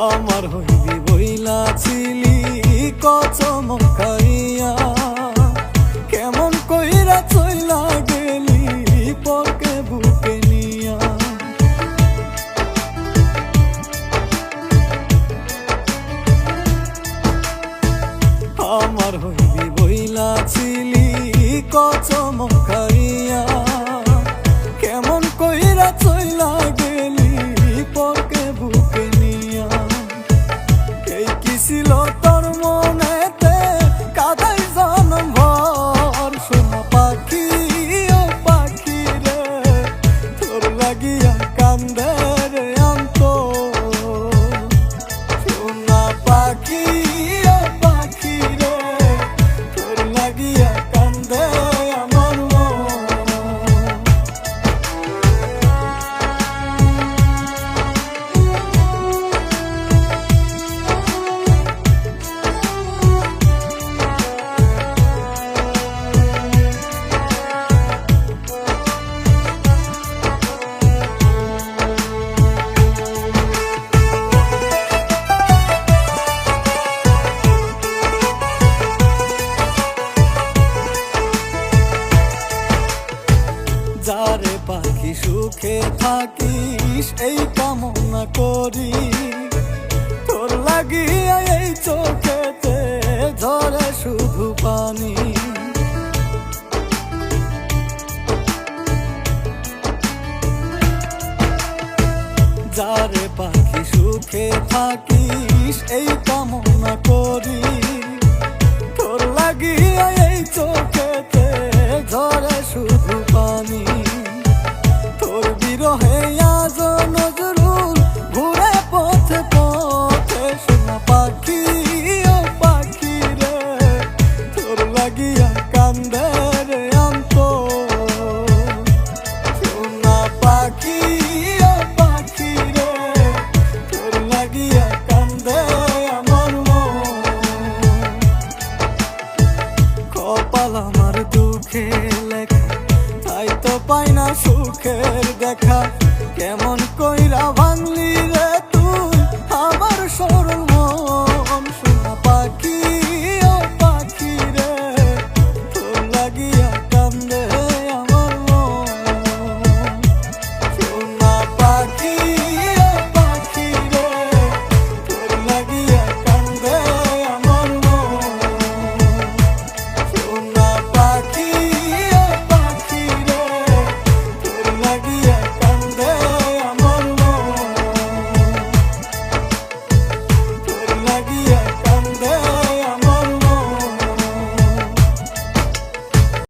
আমার হইবি বইলা ছিলি কত মখাইয়া, কেমন কইরা চইলা গেলি পকে বুকে নিয়া। আমার হইবি বইলা ছিলি কত মখাইয়া, কেমন কইরা চইলা গেলি পকে বুকে নিয়া। এই কি ছিল তোর মনেতে কাদাই জনম ভর, সোনা পাখি ও পাখি রে তোর লাগিয়া কান্দে রে অন্তর। সোনা পাখি ও পাখি রে তোর লাগিয়া কান্দে আমার মন। যারে পাখি সুখে থাকিস এই কামনা করি, তোর লাগিয়া এই চোখেতে ঝরে শুধু পানি। যারে পাখি সুখে থাকিস এই কামনা করি, তোর লাগিয়া এই চোখেতে ঝরে শুধু পানি। তোর বিরহে আজ নজরুল ঘুরে পথে পথে, সোনা পাখি ও পাখি রে তোর লাগিয়া কান্দে রে অন্তর। সোনা পাখি ও পাখি রে তোর লাগিয়া কান্দে আমার মন। কপাল আমার দুঃখে লেখা, তাই তো পাই না সুখের দেখা, কেমন